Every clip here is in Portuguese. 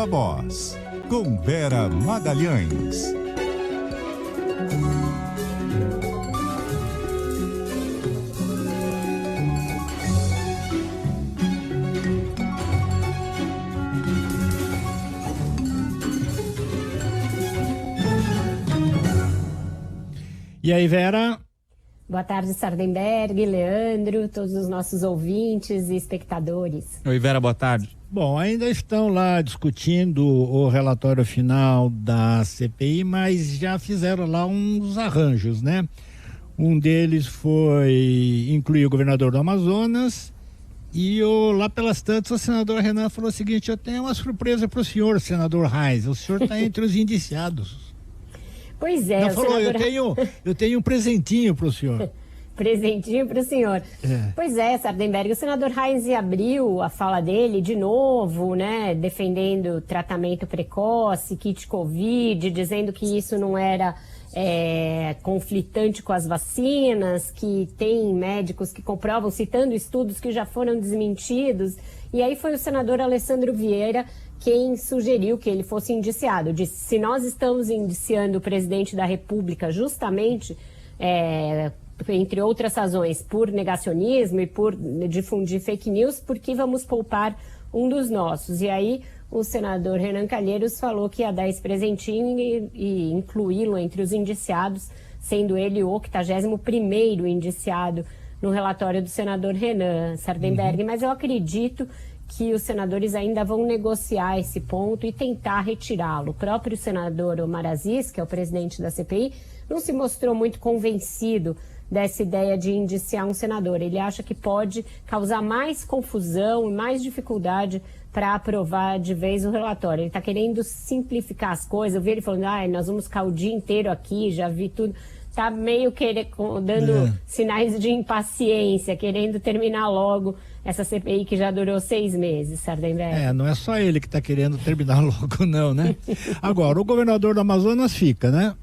Viva Voz, com Vera Magalhães. E aí, Vera? Boa tarde, Sardenberg, Leandro, todos os nossos ouvintes e espectadores. Oi, Vera, boa tarde. Bom, ainda estão lá discutindo o relatório final da CPI, mas já fizeram lá uns arranjos, né? Um deles foi incluir o governador do Amazonas e lá pelas tantas o senador Renan falou o seguinte: eu tenho uma surpresa para o senhor, senador Reis, o senhor está entre os indiciados. Pois é. Não, falou, eu tenho um presentinho para o senhor. Presentinho para o senhor. Pois é, Sardenberg, o senador Reis abriu a fala dele de novo, né, defendendo tratamento precoce, kit Covid, dizendo que isso não era conflitante com as vacinas, que tem médicos que comprovam, citando estudos que já foram desmentidos. E aí foi o senador Alessandro Vieira quem sugeriu que ele fosse indiciado. Disse: se nós estamos indiciando o presidente da República justamente, entre outras razões, por negacionismo e por difundir fake news, por que vamos poupar um dos nossos? E aí o senador Renan Calheiros falou que ia dar esse presentinho e incluí-lo entre os indiciados, sendo ele o 81º indiciado no relatório do senador Renan Sardenberg. Mas eu acredito que os senadores ainda vão negociar esse ponto e tentar retirá-lo. O próprio senador Omar Aziz, que é o presidente da CPI, não se mostrou muito convencido dessa ideia de indiciar um senador. Ele acha que pode causar mais confusão e mais dificuldade para aprovar de vez o relatório. Ele está querendo simplificar as coisas. Eu vi ele falando: nós vamos ficar o dia inteiro aqui, já vi tudo. Está meio dando sinais de impaciência, querendo terminar logo essa CPI que já durou 6 meses, Sardenberg. Não é só ele que está querendo terminar logo, não, né? Agora, o governador do Amazonas fica, né?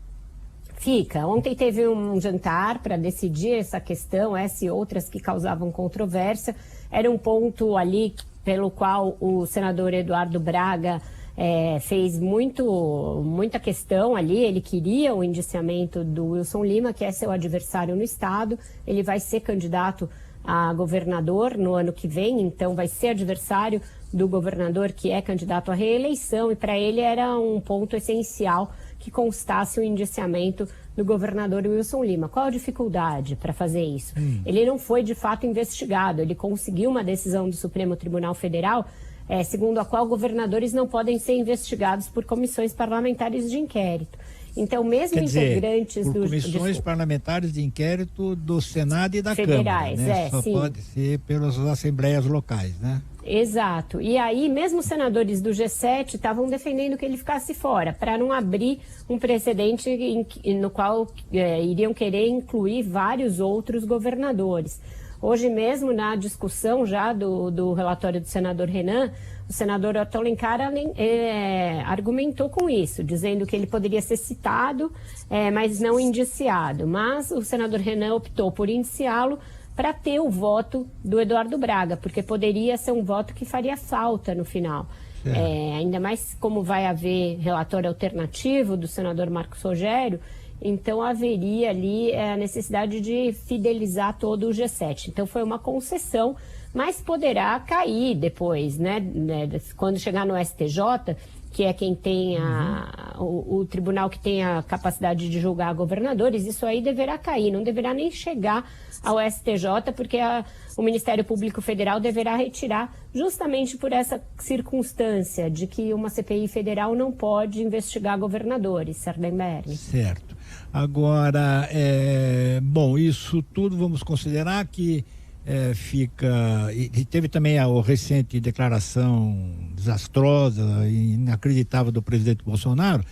Fica. Ontem teve um jantar para decidir essa questão, essa e outras que causavam controvérsia. Era um ponto ali pelo qual o senador Eduardo Braga fez muita questão ali. Ele queria o indiciamento do Wilson Lima, que é seu adversário no estado. Ele vai ser candidato a governador no ano que vem, então vai ser adversário do governador que é candidato à reeleição, e para ele era um ponto essencial que constasse o indiciamento do governador Wilson Lima. Qual a dificuldade para fazer isso? Ele não foi de fato investigado, ele conseguiu uma decisão do Supremo Tribunal Federal, segundo a qual governadores não podem ser investigados por comissões parlamentares de inquérito. Então, mesmo integrantes por comissões parlamentares de inquérito do Senado e da federais, Câmara, né? Só sim. Pode ser pelas assembleias locais, né? Exato. E aí, mesmo os senadores do G7 estavam defendendo que ele ficasse fora, para não abrir um precedente no qual iriam querer incluir vários outros governadores. Hoje mesmo, na discussão já do relatório do senador Renan, o senador Otto Alencar argumentou com isso, dizendo que ele poderia ser citado, mas não indiciado. Mas o senador Renan optou por indiciá-lo para ter o voto do Eduardo Braga, porque poderia ser um voto que faria falta no final. Ainda mais como vai haver relatório alternativo do senador Marcos Rogério, então haveria ali a necessidade de fidelizar todo o G7. Então foi uma concessão, mas poderá cair depois, né? Quando chegar no STJ, que é quem tem o tribunal que tem a capacidade de julgar governadores, isso aí deverá cair, não deverá nem chegar ao STJ, porque o Ministério Público Federal deverá retirar justamente por essa circunstância de que uma CPI federal não pode investigar governadores, Sardenberg. Certo. Agora, bom, isso tudo vamos considerar que fica... E teve também a recente declaração desastrosa e inacreditável do presidente Bolsonaro.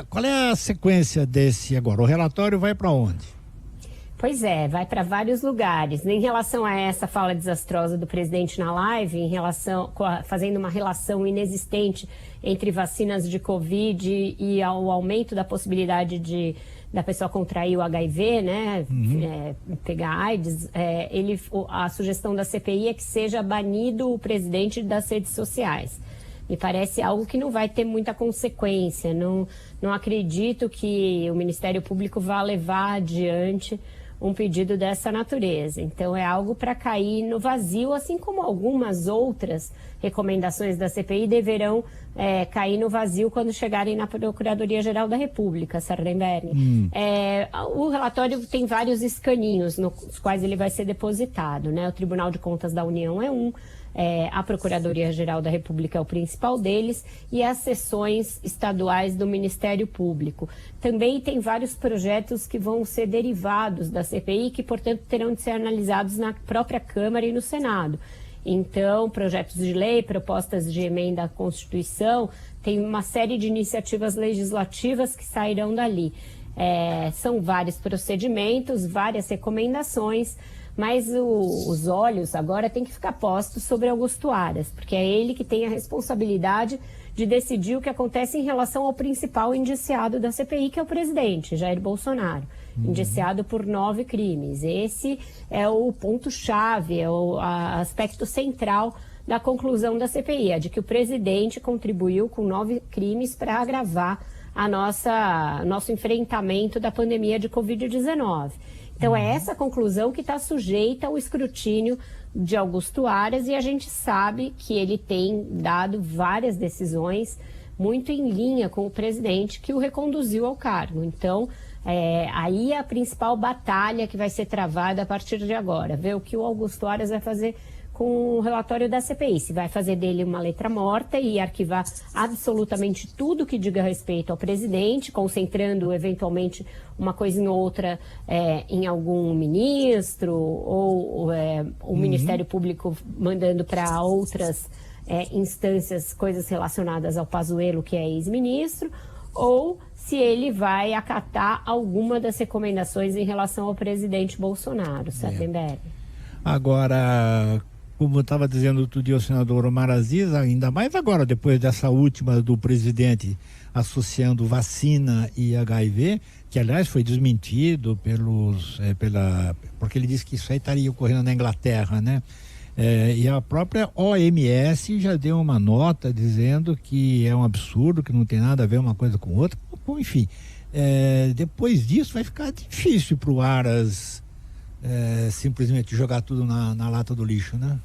Qual é a sequência desse agora? O relatório vai para onde? Pois vai para vários lugares. Em relação a essa fala desastrosa do presidente na live, fazendo uma relação inexistente entre vacinas de Covid e o aumento da possibilidade da pessoa contrair o HIV, né, pegar AIDS, a sugestão da CPI é que seja banido o presidente das redes sociais. Me parece algo que não vai ter muita consequência. Não acredito que o Ministério Público vá levar adiante um pedido dessa natureza. Então é algo para cair no vazio, assim como algumas outras recomendações da CPI deverão cair no vazio quando chegarem na Procuradoria-Geral da República, Sardenberg. O relatório tem vários escaninhos nos quais ele vai ser depositado, né? O Tribunal de Contas da União é um, a Procuradoria-Geral da República é o principal deles e as seções estaduais do Ministério Público. Também tem vários projetos que vão ser derivados da CPI, que, portanto, terão de ser analisados na própria Câmara e no Senado. Então, projetos de lei, propostas de emenda à Constituição, tem uma série de iniciativas legislativas que sairão dali. São vários procedimentos, várias recomendações, mas os olhos agora têm que ficar postos sobre Augusto Aras, porque é ele que tem a responsabilidade de decidir o que acontece em relação ao principal indiciado da CPI, que é o presidente, Jair Bolsonaro, indiciado por 9 crimes. Esse é o ponto-chave, é o aspecto central da conclusão da CPI, é de que o presidente contribuiu com 9 crimes para agravar nosso enfrentamento da pandemia de Covid-19. Então, é essa conclusão que está sujeita ao escrutínio de Augusto Aras e a gente sabe que ele tem dado várias decisões muito em linha com o presidente que o reconduziu ao cargo. Então, aí é a principal batalha que vai ser travada a partir de agora, ver o que o Augusto Aras vai fazer com o relatório da CPI, se vai fazer dele uma letra morta e arquivar absolutamente tudo que diga respeito ao presidente, concentrando eventualmente uma coisa em outra em algum ministro, ou o Ministério Público mandando para outras instâncias coisas relacionadas ao Pazuello, que é ex-ministro, ou se ele vai acatar alguma das recomendações em relação ao presidente Bolsonaro, Sardenberg. Agora, como estava dizendo outro dia o senador Omar Aziz, ainda mais agora, depois dessa última do presidente associando vacina e HIV, que aliás foi desmentido porque ele disse que isso aí estaria ocorrendo na Inglaterra, né? E a própria OMS já deu uma nota dizendo que é um absurdo, que não tem nada a ver uma coisa com outra. Bom, enfim, depois disso vai ficar difícil para o Aras simplesmente jogar tudo na lata do lixo, né?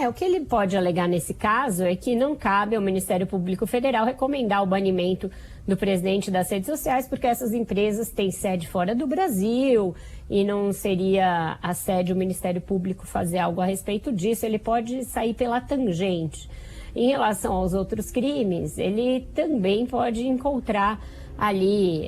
O que ele pode alegar nesse caso é que não cabe ao Ministério Público Federal recomendar o banimento do presidente das redes sociais, porque essas empresas têm sede fora do Brasil e não seria assédio o Ministério Público fazer algo a respeito disso. Ele pode sair pela tangente. Em relação aos outros crimes, ele também pode encontrar ali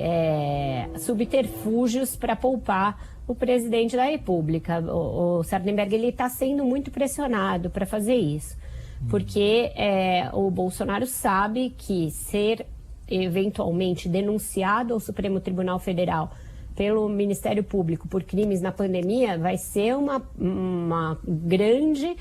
subterfúgios para poupar o presidente da República. O Sardenberg está sendo muito pressionado para fazer isso, porque o Bolsonaro sabe que ser eventualmente denunciado ao Supremo Tribunal Federal pelo Ministério Público por crimes na pandemia vai ser uma grande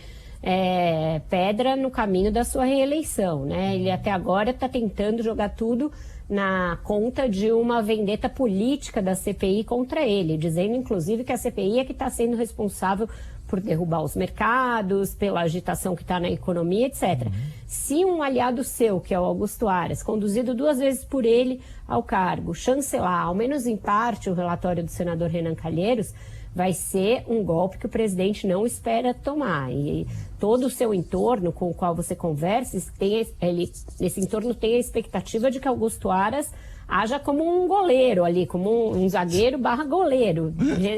pedra no caminho da sua reeleição, né? Ele até agora está tentando jogar tudo na conta de uma vendetta política da CPI contra ele, dizendo inclusive que a CPI é que está sendo responsável por derrubar os mercados, pela agitação que está na economia, etc. Se um aliado seu, que é o Augusto Aras, conduzido 2 vezes por ele ao cargo, chancelar, ao menos em parte, o relatório do senador Renan Calheiros, vai ser um golpe que o presidente não espera tomar. E todo o seu entorno com o qual você conversa, esse entorno tem a expectativa de que Augusto Aras haja como um goleiro ali, como um zagueiro / goleiro,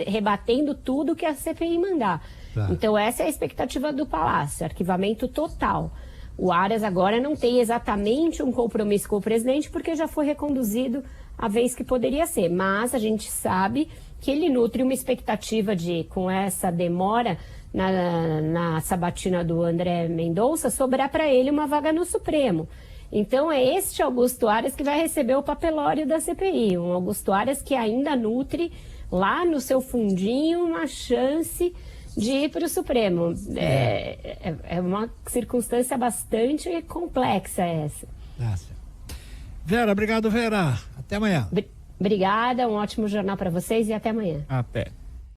rebatendo tudo que a CPI mandar. Tá. Então essa é a expectativa do Palácio, arquivamento total. O Aras agora não tem exatamente um compromisso com o presidente, porque já foi reconduzido a vez que poderia ser, mas a gente sabe que ele nutre uma expectativa de, com essa demora na sabatina do André Mendonça, sobrar para ele uma vaga no Supremo. Então é este Augusto Aras que vai receber o papelório da CPI, um Augusto Aras que ainda nutre lá no seu fundinho uma chance de ir para o Supremo. É uma circunstância bastante complexa essa. Vera, obrigado, Vera. Até amanhã. Obrigada, um ótimo jornal para vocês e até amanhã. Até.